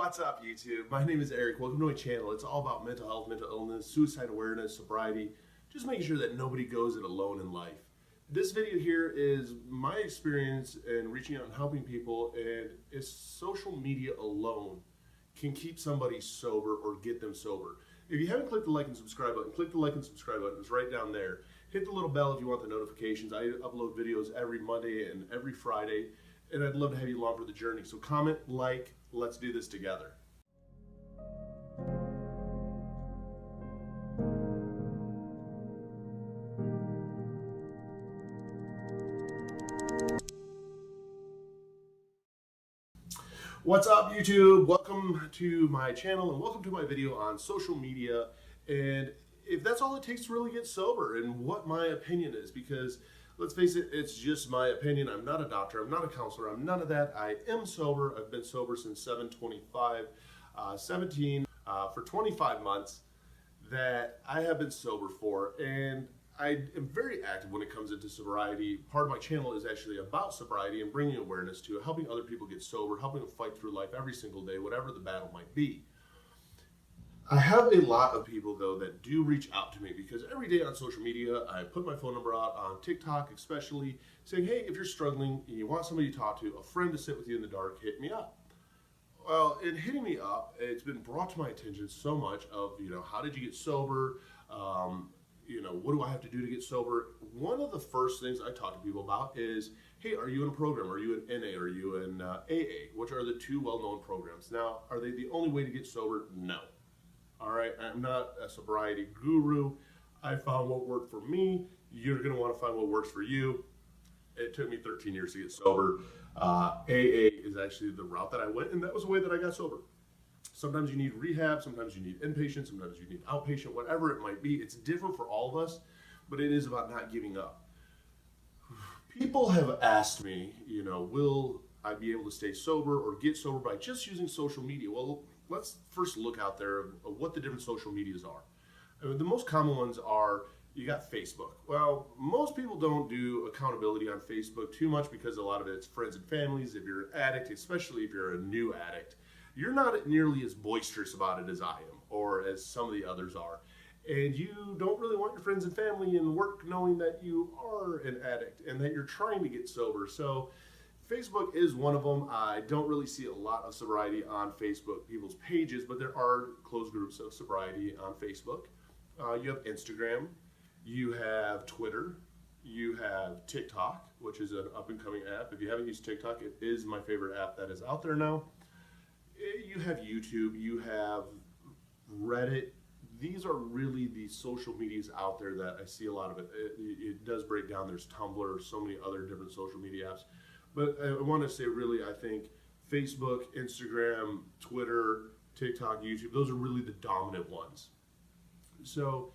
What's up, YouTube? My name is Eric. Welcome to my channel. It's all about mental health, mental illness, suicide awareness, sobriety, just making sure that nobody goes it alone in life. This video here is my experience in reaching out and helping people, and if social media alone can keep somebody sober or get them sober. If you haven't clicked the like and subscribe button, click the like and subscribe button. It's right down there. Hit the little bell if you want the notifications. I upload videos every Monday and every Friday, and I'd love to have you along for the journey. So comment, like, let's do this together. What's up, YouTube? Welcome to my channel and welcome to my video on social media, and if that's all it takes to really get sober and what my opinion is, because let's face it, it's just my opinion. I'm not a doctor, I'm not a counselor, I'm none of that. I am sober. I've been sober since 7/25/17 for 25 months that I have been sober for, and I am very active when it comes into sobriety. Part of my channel is actually about sobriety and bringing awareness to it, helping other people get sober, helping them fight through life every single day, whatever the battle might be. I have a lot of people, though, that do reach out to me because every day on social media, I put my phone number out on TikTok, especially saying, hey, if you're struggling and you want somebody to talk to, a friend to sit with you in the dark, hit me up. Well, in hitting me up, it's been brought to my attention so much of, how did you get sober? What do I have to do to get sober? One of the first things I talk to people about is, hey, are you in a program? Are you in NA? Are you in AA? Which are the two well-known programs. Now, are they the only way to get sober? No. All right, I'm not a sobriety guru. I found what worked for me. You're gonna wanna find what works for you. It took me 13 years to get sober. AA is actually the route that I went, and that was the way that I got sober. Sometimes you need rehab, sometimes you need inpatient, sometimes you need outpatient, whatever it might be. It's different for all of us, but it is about not giving up. People have asked me, will I be able to stay sober or get sober by just using social media? Well, let's first look out there of what the different social medias are. The most common ones are, you got Facebook. Well, most people don't do accountability on Facebook too much because a lot of it's friends and families. If you're an addict, especially if you're a new addict, you're not nearly as boisterous about it as I am or as some of the others are. And you don't really want your friends and family and work knowing that you are an addict and that you're trying to get sober. So Facebook is one of them. I don't really see a lot of sobriety on Facebook, people's pages, but there are closed groups of sobriety on Facebook. You have Instagram, you have Twitter, you have TikTok, which is an up-and-coming app. If you haven't used TikTok, it is my favorite app that is out there now. You have YouTube, you have Reddit. These are really the social medias out there that I see a lot of it. It does break down. There's Tumblr, so many other different social media apps. But I want to say, really, I think Facebook, Instagram, Twitter, TikTok, YouTube, those are really the dominant ones. So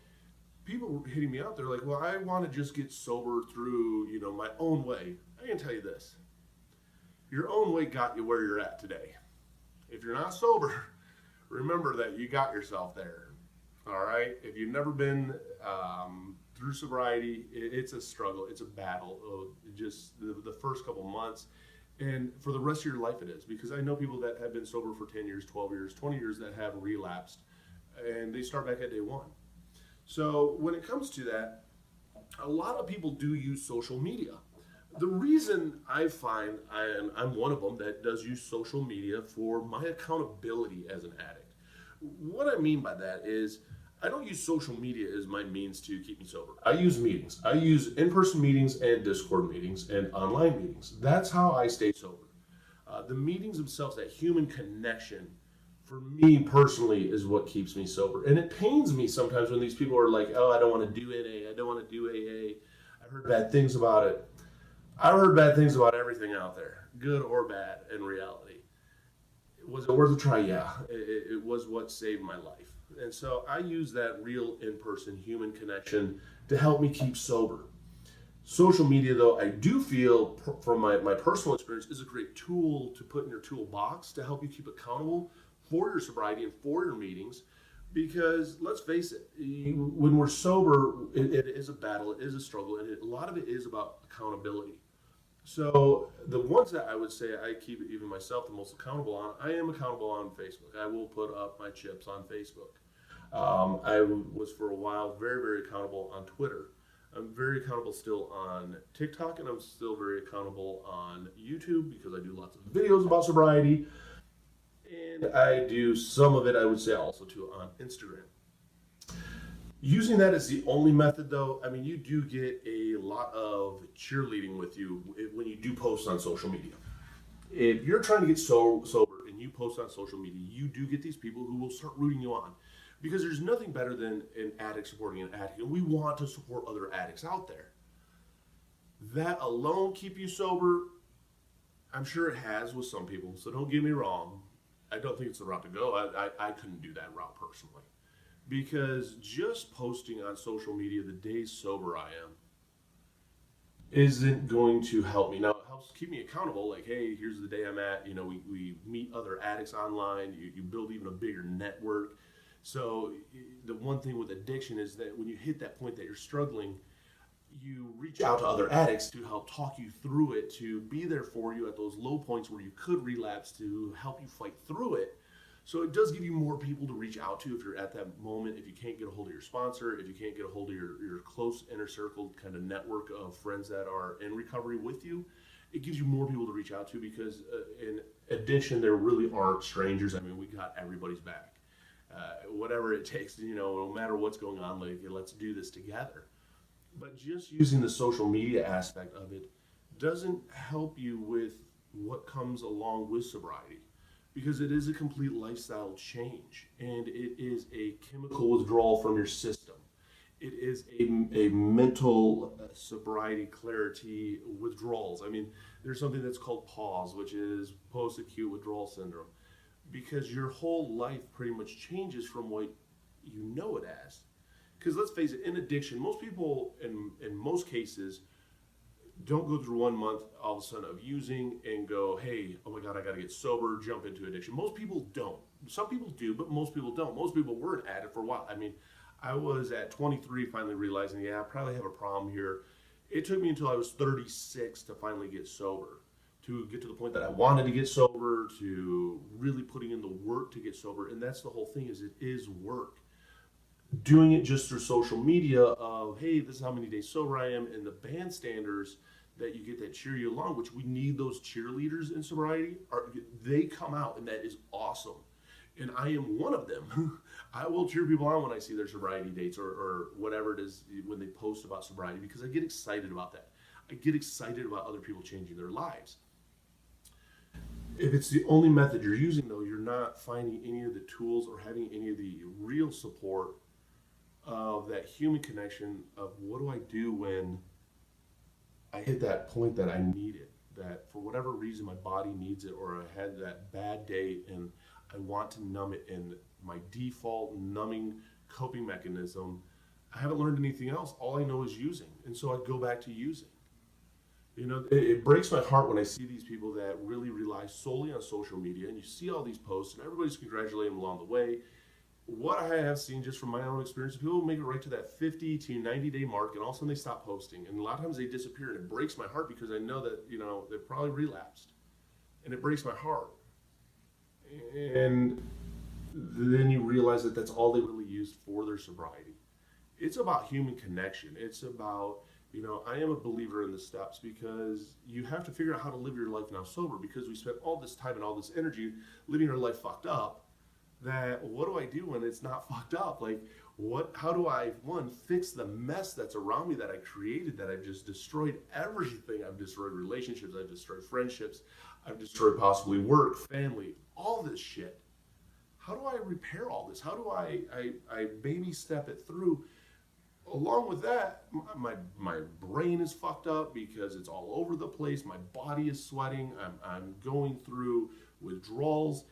people hitting me out, they're like, well, I want to just get sober through, my own way. I can tell you this. Your own way got you where you're at today. If you're not sober, remember that you got yourself there. All right? If you've never been through sobriety, it's a struggle. It's a battle. Just the first couple months. And for the rest of your life it is. Because I know people that have been sober for 10 years, 12 years, 20 years that have relapsed. And they start back at day one. So when it comes to that, a lot of people do use social media. The reason I find I'm one of them that does use social media for my accountability as an addict. What I mean by that is I don't use social media as my means to keep me sober. I use meetings. I use in-person meetings and Discord meetings and online meetings. That's how I stay sober. The meetings themselves, that human connection, for me personally, is what keeps me sober. And it pains me sometimes when these people are like, oh, I don't want to do NA, I don't want to do AA. I've heard bad things about it. I've heard bad things about everything out there, good or bad in reality. Was it worth a try? Yeah, it was what saved my life. And so I use that real in-person human connection to help me keep sober. Social media, though, I do feel from my personal experience is a great tool to put in your toolbox to help you keep accountable for your sobriety and for your meetings. Because let's face it, when we're sober, it is a battle, it is a struggle, and a lot of it is about accountability. So the ones that I would say I keep even myself the most accountable on, I am accountable on Facebook. I will put up my chips on Facebook. I was for a while very, very accountable on Twitter. I'm very accountable still on TikTok, and I'm still very accountable on YouTube because I do lots of videos about sobriety, and I do some of it, I would say, also too on Instagram. Using that as the only method, though, I mean, you do get a lot of cheerleading with you when you do post on social media. If you're trying to get sober and you post on social media, you do get these people who will start rooting you on because there's nothing better than an addict supporting an addict, and we want to support other addicts out there. That alone keep you sober. I'm sure it has with some people, so don't get me wrong. I don't think it's the route to go. I couldn't do that route personally because just posting on social media the days sober I am isn't going to help me. Now, it helps keep me accountable. Like, hey, here's the day I'm at. You know, we meet other addicts online. You build even a bigger network. So the one thing with addiction is that when you hit that point that you're struggling, you reach out to other addicts to help talk you through it, to be there for you at those low points where you could relapse, to help you fight through it. So it does give you more people to reach out to if you're at that moment, if you can't get a hold of your sponsor, if you can't get a hold of your close inner circle kind of network of friends that are in recovery with you. It gives you more people to reach out to because in addition, there really aren't strangers. I mean, we got everybody's back. Whatever it takes, no matter what's going on, like, let's do this together. But just using the social media aspect of it doesn't help you with what comes along with sobriety because it is a complete lifestyle change and it is a chemical withdrawal from your system. It is a mental sobriety clarity withdrawals. I mean, there's something that's called pause, which is post acute withdrawal syndrome, because your whole life pretty much changes from what you know it as. Because let's face it, in addiction, most people in most cases don't go through 1 month all of a sudden of using and go, hey, oh my God, I got to get sober, jump into addiction. Most people don't. Some people do, but most people don't. Most people weren't at it for a while. I mean, I was at 23 finally realizing, yeah, I probably have a problem here. It took me until I was 36 to finally get sober, to get to the point that I wanted to get sober, to really putting in the work to get sober. And that's the whole thing, is it is work. Doing it just through social media of, hey, this is how many days sober I am, and the bandstanders that you get that cheer you along, which we need those cheerleaders in sobriety, they come out, and that is awesome. And I am one of them. I will cheer people on when I see their sobriety dates or whatever it is when they post about sobriety because I get excited about that. I get excited about other people changing their lives. If it's the only method you're using, though, you're not finding any of the tools or having any of the real support of that human connection of what do I do when I hit that point that I need it, that for whatever reason my body needs it, or I had that bad day and I want to numb it, and my default numbing coping mechanism, I haven't learned anything else. All I know is using. And so I go back to using. It breaks my heart when I see these people that really rely solely on social media, and you see all these posts and everybody's congratulating them along the way. What I have seen just from my own experience, people make it right to that 50 to 90 day mark, and all of a sudden they stop posting, and a lot of times they disappear, and it breaks my heart because I know that they've probably relapsed, and it breaks my heart. And then you realize that that's all they really used for their sobriety. It's about human connection. It's about, I am a believer in the steps because you have to figure out how to live your life now sober, because we spent all this time and all this energy living our life fucked up. That what do I do when it's not fucked up? Like, how do I, one, fix the mess that's around me that I created, that I've just destroyed everything. I've destroyed relationships, I've destroyed friendships, I've destroyed possibly work, family, all this shit. How do I repair all this? How do I baby step it through? Along with that, my brain is fucked up because it's all over the place. My body is sweating. I'm going through withdrawals.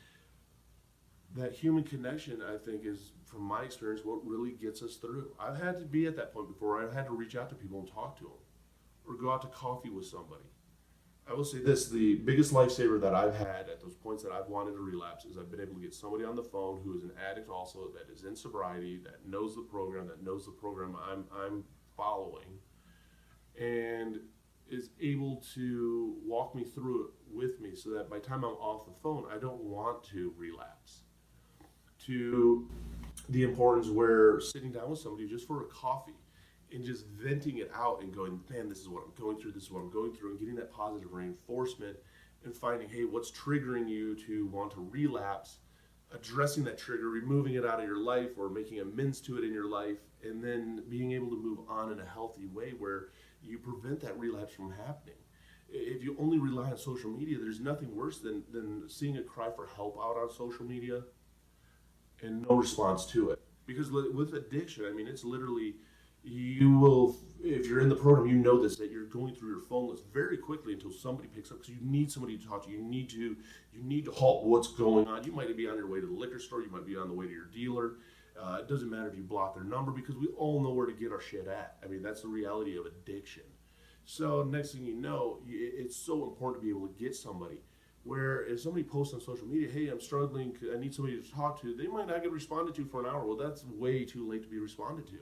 That human connection, I think, is, from my experience, what really gets us through. I've had to be at that point before. I've had to reach out to people and talk to them, or go out to coffee with somebody. I will say this, the biggest lifesaver that I've had at those points that I've wanted to relapse is I've been able to get somebody on the phone who is an addict also, that is in sobriety, that knows the program I'm following. And is able to walk me through it with me so that by the time I'm off the phone, I don't want to relapse. To the importance where sitting down with somebody just for a coffee and just venting it out and going, man, this is what I'm going through, this is what I'm going through, and getting that positive reinforcement and finding, hey, what's triggering you to want to relapse, addressing that trigger, removing it out of your life or making amends to it in your life, and then being able to move on in a healthy way where you prevent that relapse from happening. If you only rely on social media, there's nothing worse than seeing a cry for help out on social media and no response to it. Because with addiction, I mean, it's literally, you will, if you're in the program, you know this, that you're going through your phone list very quickly until somebody picks up, because you need somebody to talk to. You need to halt what's going on. You might be on your way to the liquor store, you might be on the way to your dealer. It doesn't matter if you block their number, because we all know where to get our shit at. I mean, that's the reality of addiction. So next thing you know, it's so important to be able to get somebody. Where if somebody posts on social media, hey, I'm struggling, I need somebody to talk to, they might not get responded to for an hour. Well, that's way too late to be responded to.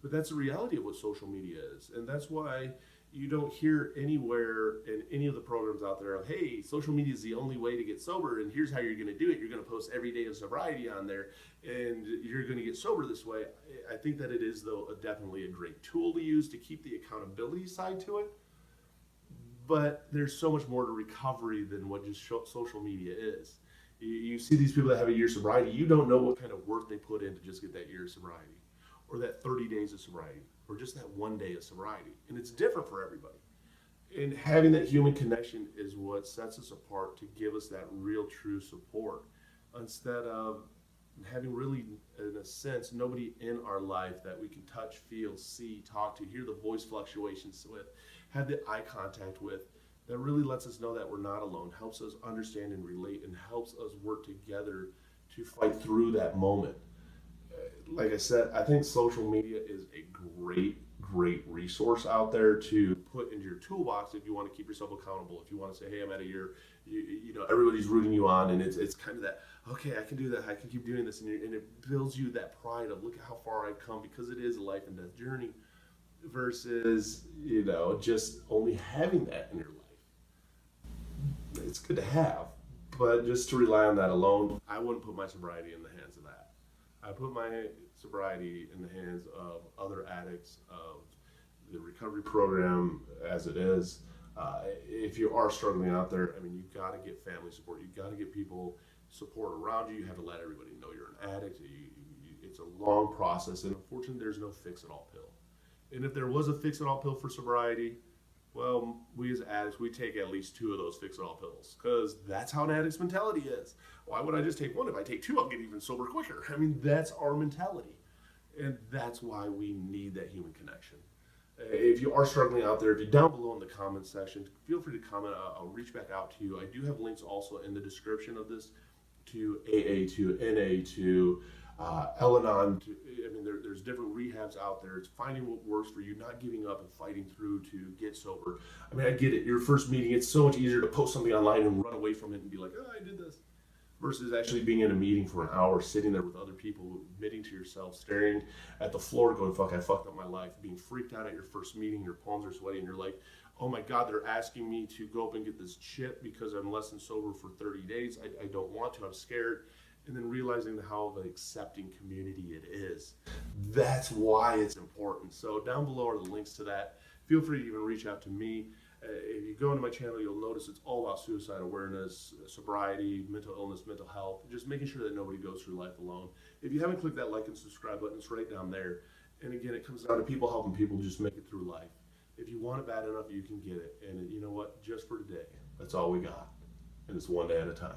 But that's the reality of what social media is. And that's why you don't hear anywhere in any of the programs out there of, hey, social media is the only way to get sober, and here's how you're going to do it. You're going to post every day of sobriety on there, and you're going to get sober this way. I think that it is, though, definitely a great tool to use to keep the accountability side to it. But there's so much more to recovery than what just social media is. You see these people that have a year sobriety, you don't know what kind of work they put in to just get that year of sobriety, or that 30 days of sobriety, or just that one day of sobriety. And it's different for everybody. And having that human connection is what sets us apart to give us that real, true support, instead of having really, in a sense, nobody in our life that we can touch, feel, see, talk to, hear the voice fluctuations with, have the eye contact with, that really lets us know that we're not alone, helps us understand and relate, and helps us work together to fight through that moment. Like I said, I think social media is a great resource out there to put into your toolbox if you want to keep yourself accountable. If you want to say, hey, I'm at a year, you know, everybody's rooting you on, and it's kind of that, okay, I can do that, I can keep doing this, and it builds you that pride of, look at how far I've come, because it is a life and death journey, versus, you know, just only having that in your life. It's good to have, but just to rely on that alone, I wouldn't put my sobriety in the hands of that. I put my sobriety in the hands of other addicts, of the recovery program as it is. If you are struggling out there, I mean, you've got to get family support. You've got to get people support around you. You have to let everybody know you're an addict. It's a long process, and unfortunately, there's no fix-it-all pill. And if there was a fix-it-all pill for sobriety, well, we as addicts, we take at least 2 of those fix-it-all pills, because that's how an addict's mentality is. Why would I just take 1? If I take 2, I'll get even sober quicker. I mean, that's our mentality. And that's why we need that human connection. If you are struggling out there, if you're down below in the comments section, feel free to comment. I'll reach back out to you. I do have links also in the description of this to AA, to NA, to Al-Anon. I mean, there's different rehabs out there. It's finding what works for you, not giving up and fighting through to get sober. I mean, I get it. Your first meeting, it's so much easier to post something online and run away from it and be like, oh, I did this, versus actually being in a meeting for an hour, sitting there with other people, admitting to yourself, staring at the floor, going, fuck, I fucked up my life, being freaked out at your first meeting, your palms are sweaty, and you're like, oh my God, they're asking me to go up and get this chip because I'm less than sober for 30 days. I don't want to, I'm scared. And then realizing how of an accepting community it is. That's why it's important. So down below are the links to that. Feel free to even reach out to me. If you go into my channel, you'll notice it's all about suicide awareness, sobriety, mental illness, mental health, just making sure that nobody goes through life alone. If you haven't clicked that like and subscribe button, it's right down there. And again, it comes down to people helping people just make it through life. If you want it bad enough, you can get it. And you know what? Just for today, that's all we got. And it's one day at a time.